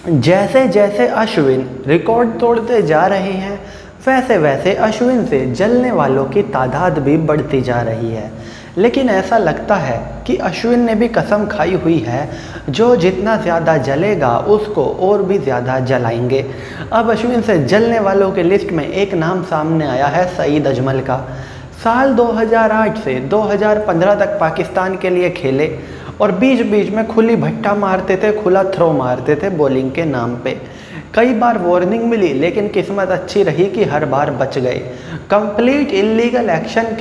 जैसे जैसे अश्विन रिकॉर्ड तोड़ते जा रहे हैं, वैसे वैसे अश्विन से जलने वालों की तादाद भी बढ़ती जा रही है। लेकिन ऐसा लगता है कि अश्विन ने भी कसम खाई हुई है, जो जितना ज़्यादा जलेगा उसको और भी ज़्यादा जलाएंगे। अब अश्विन से जलने वालों की लिस्ट में एक नाम सामने आया है, सईद अजमल का। साल 2008 से 2015 तक पाकिस्तान के लिए खेले और बीच बीच में खुली भट्टा मारते थे, खुला थ्रो मारते थे बॉलिंग के नाम पे। कई बार वार्निंग मिली, लेकिन किस्मत अच्छी रही कि हर बार बच गए। कंप्लीट इलीगल एक्शन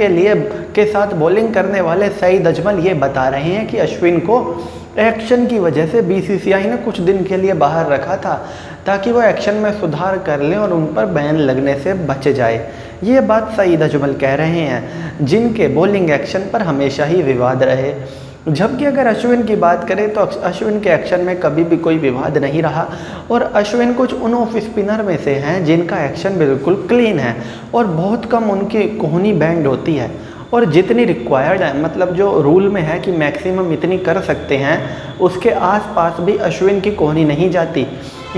के साथ बॉलिंग करने वाले सईद अजमल ये बता रहे हैं कि अश्विन को एक्शन की वजह से बीसीसीआई ने कुछ दिन के लिए बाहर रखा था, ताकि वो एक्शन में सुधार कर लें और उन पर बैन लगने से बच जाए। ये बात सईद अजमल कह रहे हैं, जिनके बॉलिंग एक्शन पर हमेशा ही विवाद रहे। जबकि अगर अश्विन की बात करें तो अश्विन के एक्शन में कभी भी कोई विवाद नहीं रहा, और अश्विन कुछ उन ऑफ स्पिनर में से हैं जिनका एक्शन बिल्कुल क्लीन है और बहुत कम उनकी कोहनी बैंड होती है, और जितनी रिक्वायर्ड है, मतलब जो रूल में है कि मैक्सिमम इतनी कर सकते हैं, उसके आसपास भी अश्विन की कोहनी नहीं जाती।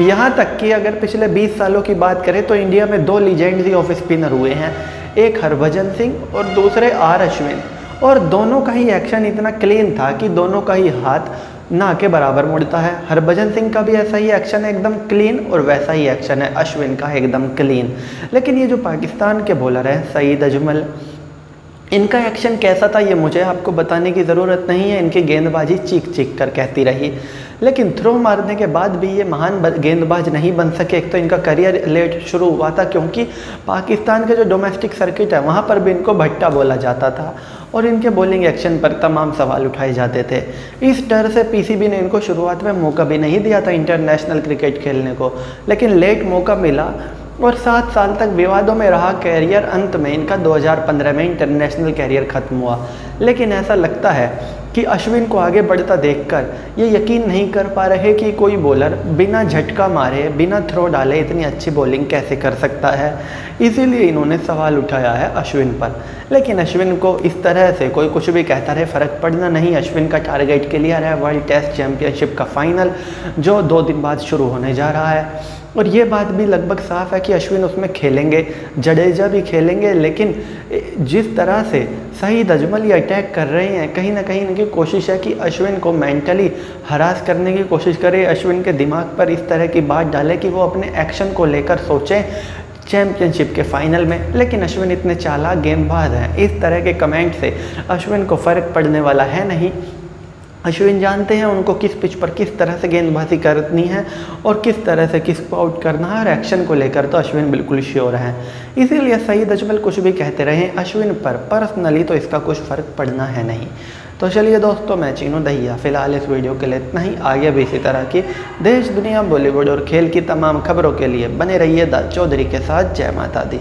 यहाँ तक कि अगर पिछले 20 सालों की बात करें तो इंडिया में 2 लीजेंड्स ऑफ स्पिनर हुए हैं, एक हरभजन सिंह और दूसरे आर अश्विन, और दोनों का ही एक्शन इतना क्लीन था कि दोनों का ही हाथ ना के बराबर मुड़ता है। हरभजन सिंह का भी ऐसा ही एक्शन है, एकदम क्लीन, और वैसा ही एक्शन है अश्विन का, एकदम क्लीन। लेकिन ये जो पाकिस्तान के बॉलर हैं सईद अजमल, इनका एक्शन कैसा था ये मुझे आपको बताने की ज़रूरत नहीं है। इनकी गेंदबाजी चीख चीख कर कहती रही, लेकिन थ्रो मारने के बाद भी ये महान गेंदबाज नहीं बन सके। एक तो इनका करियर लेट शुरू हुआ था, क्योंकि पाकिस्तान के जो डोमेस्टिक सर्किट है वहाँ पर भी इनको भट्टा बोला जाता था, और इनके बॉलिंग एक्शन पर तमाम सवाल उठाए जाते थे। इस डर से पीसीबी ने इनको शुरुआत में मौका भी नहीं दिया था इंटरनेशनल क्रिकेट खेलने को, लेकिन लेट मौका मिला और 7 साल तक विवादों में रहा कैरियर। अंत में इनका 2015 में इंटरनेशनल कैरियर ख़त्म हुआ। लेकिन ऐसा लगता है कि अश्विन को आगे बढ़ता देखकर ये यकीन नहीं कर पा रहे कि कोई बॉलर बिना झटका मारे, बिना थ्रो डाले इतनी अच्छी बॉलिंग कैसे कर सकता है। इसीलिए इन्होंने सवाल उठाया है अश्विन पर। लेकिन अश्विन को इस तरह से कोई कुछ भी कहता रहे, फ़र्क पड़ना नहीं। अश्विन का टारगेट क्लियर है, वर्ल्ड टेस्ट चैंपियनशिप का फाइनल, जो 2 दिन बाद शुरू होने जा रहा है। और ये बात भी लगभग साफ है कि अश्विन उसमें खेलेंगे, जडेजा भी खेलेंगे। लेकिन जिस तरह से सईद अजमल ये अटैक कर रहे हैं, कहीं ना कहीं इनकी कोशिश है कि अश्विन को मेंटली हरास करने की कोशिश करें, अश्विन के दिमाग पर इस तरह की बात डालें कि वो अपने एक्शन को लेकर सोचें चैंपियनशिप के फाइनल में। लेकिन अश्विन इतने चालाक गेंदबाज हैं, इस तरह के कमेंट से अश्विन को फ़र्क पड़ने वाला है नहीं। अश्विन जानते हैं उनको किस पिच पर किस तरह से गेंदबाजी करनी है और किस तरह से किसको आउट करना है, और एक्शन को लेकर तो अश्विन बिल्कुल श्योर हैं। इसीलिए सईद अजमल कुछ भी कहते रहे, अश्विन पर पर्सनली तो इसका कुछ फ़र्क पड़ना है नहीं। तो चलिए दोस्तों, मैं चीनू दहिया फ़िलहाल इस वीडियो के लिए इतना ही। आगे भी इसी तरह की देश दुनिया बॉलीवुड और खेल की तमाम खबरों के लिए बने रहिए द चौधरी के साथ। जय माता दी।